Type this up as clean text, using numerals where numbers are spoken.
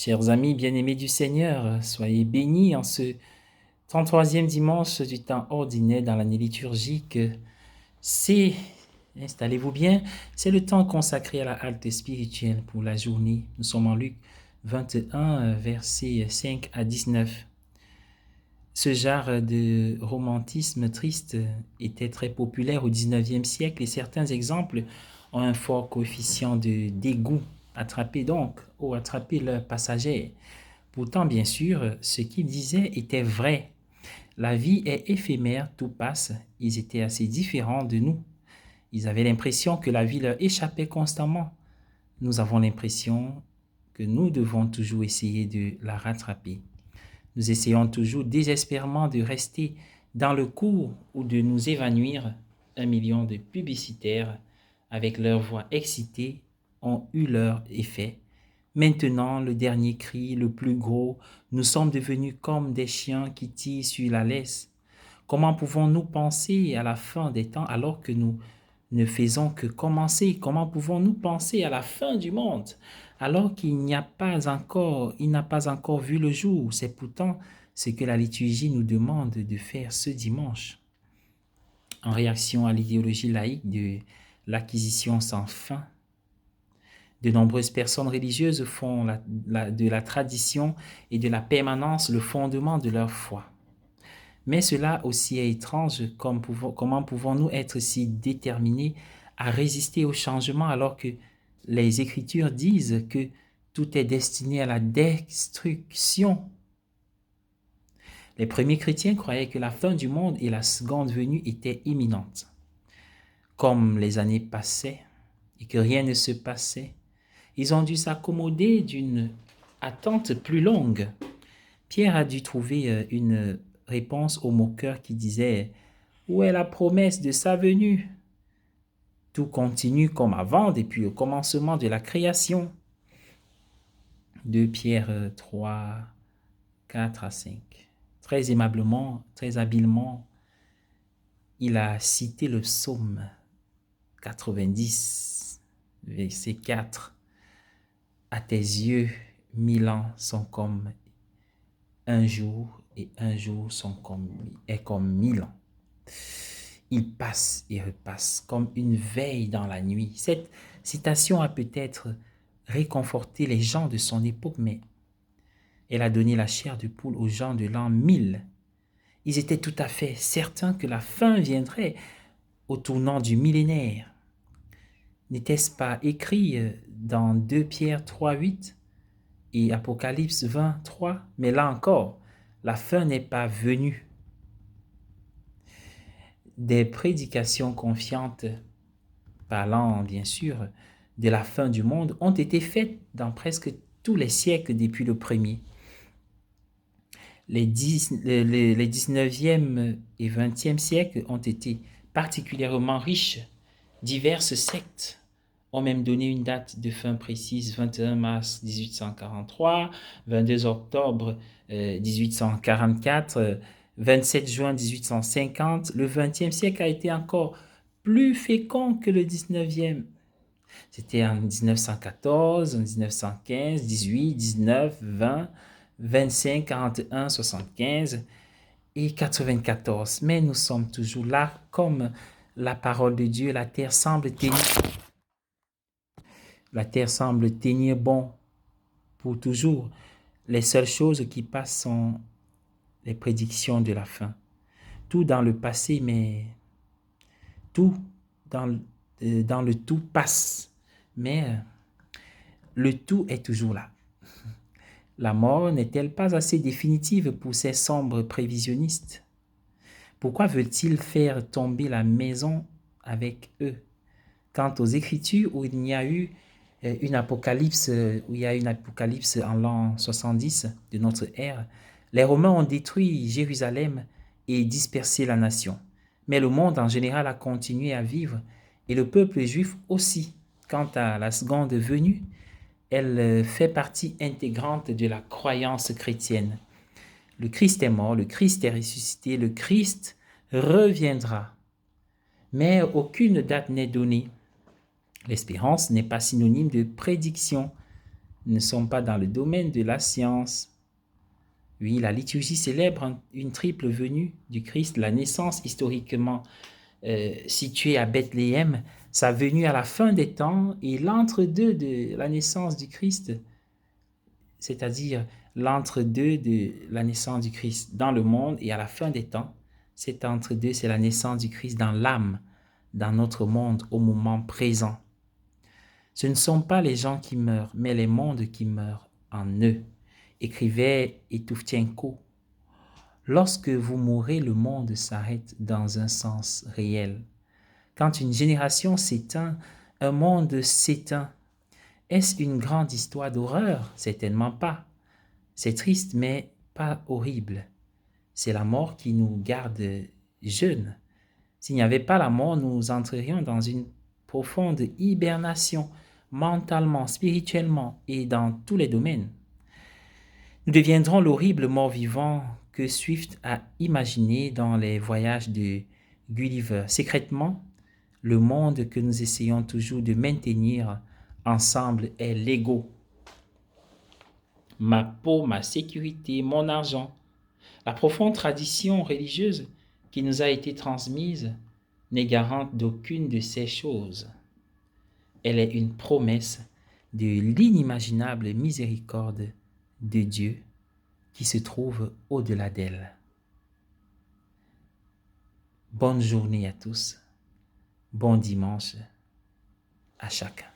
Chers amis bien-aimés du Seigneur, soyez bénis en ce 33e dimanche du temps ordinaire dans l'année liturgique. C'est, installez-vous bien, c'est le temps consacré à la halte spirituelle pour la journée. Nous sommes en Luc 21, versets 5 à 19. Ce genre de romantisme triste était très populaire au 19e siècle et certains exemples ont un fort coefficient de dégoût. Attraper donc, ou attraper leurs passagers. Pourtant, bien sûr, ce qu'ils disaient était vrai. La vie est éphémère, tout passe. Ils étaient assez différents de nous. Ils avaient l'impression que la vie leur échappait constamment. Nous avons l'impression que nous devons toujours essayer de la rattraper. Nous essayons toujours désespérément de rester dans le cours ou de nous évanouir. 1 million de publicitaires, avec leur voix excitée, ont eu leur effet. Maintenant, le dernier cri, le plus gros, nous sommes devenus comme des chiens qui tirent sur la laisse. Comment pouvons-nous penser à la fin des temps alors que nous ne faisons que commencer? Comment pouvons-nous penser à la fin du monde alors qu'il n'a pas encore vu le jour? C'est pourtant ce que la liturgie nous demande de faire ce dimanche. En réaction à l'idéologie laïque de l'acquisition sans fin, de nombreuses personnes religieuses font de la tradition et de la permanence le fondement de leur foi. Mais cela aussi est étrange, comment pouvons-nous être si déterminés à résister au changement alors que les Écritures disent que tout est destiné à la destruction? Les premiers chrétiens croyaient que la fin du monde et la seconde venue étaient imminentes. Comme les années passaient et que rien ne se passait, ils ont dû s'accommoder d'une attente plus longue. Pierre a dû trouver une réponse au moqueur qui disait « Où est la promesse de sa venue ?» Tout continue comme avant depuis le commencement de la création. 2 Pierre 3, 4 à 5. Très aimablement, très habilement, il a cité le psaume 90, verset 4. À tes yeux, 1000 ans sont comme un jour et un jour est comme 1000 ans. Il passe et repasse comme une veille dans la nuit. Cette citation a peut-être réconforté les gens de son époque, mais elle a donné la chair de poule aux gens de l'an 1000. Ils étaient tout à fait certains que la fin viendrait au tournant du millénaire. N'était-ce pas écrit dans 2 Pierre 3, 8 et Apocalypse 20, 3? Mais là encore, la fin n'est pas venue. Des prédications confiantes, parlant bien sûr de la fin du monde, ont été faites dans presque tous les siècles depuis le premier. Les 19e et 20e siècles ont été particulièrement riches. Diverses sectes ont même donné une date de fin précise, 21 mars 1843, 22 octobre 1844, 27 juin 1850. Le 20e siècle a été encore plus fécond que le 19e. C'était en 1914, en 1915, 18, 19, 20, 25, 41, 75 et 94. Mais nous sommes toujours là comme la parole de Dieu. La terre semble tenir bon pour toujours. Les seules choses qui passent sont les prédictions de la fin. Tout dans le passé, mais tout dans le tout passe. Mais le tout est toujours là. La mort n'est-elle pas assez définitive pour ces sombres prévisionnistes? Pourquoi veulent-ils faire tomber la maison avec eux? Quant aux Écritures où il y a eu une apocalypse en l'an 70 de notre ère, les Romains ont détruit Jérusalem et dispersé la nation. Mais le monde en général a continué à vivre et le peuple juif aussi. Quant à la seconde venue, elle fait partie intégrante de la croyance chrétienne. Le Christ est mort, le Christ est ressuscité, le Christ reviendra. Mais aucune date n'est donnée. L'espérance n'est pas synonyme de prédiction. ne sommes pas dans le domaine de la science. Oui, la liturgie célèbre une triple venue du Christ, la naissance historiquement située à Bethléem, sa venue à la fin des temps et l'entre-deux de la naissance du Christ, c'est-à-dire l'entre-deux de la naissance du Christ dans le monde et à la fin des temps. Cet entre-deux, c'est la naissance du Christ dans l'âme, dans notre monde au moment présent. Ce ne sont pas les gens qui meurent, mais les mondes qui meurent en eux, écrivait Etouftchenko. Lorsque vous mourrez, le monde s'arrête dans un sens réel. Quand une génération s'éteint, un monde s'éteint. Est-ce une grande histoire d'horreur? Certainement pas. C'est triste, mais pas horrible. C'est la mort qui nous garde jeunes. S'il n'y avait pas la mort, nous entrerions dans une profonde hibernation, mentalement, spirituellement et dans tous les domaines. Nous deviendrons l'horrible mort-vivant que Swift a imaginé dans les voyages de Gulliver. Secrètement, le monde que nous essayons toujours de maintenir ensemble est l'ego. Ma peau, ma sécurité, mon argent. La profonde tradition religieuse qui nous a été transmise n'est garante d'aucune de ces choses. Elle est une promesse de l'inimaginable miséricorde de Dieu qui se trouve au-delà d'elle. Bonne journée à tous, bon dimanche à chacun.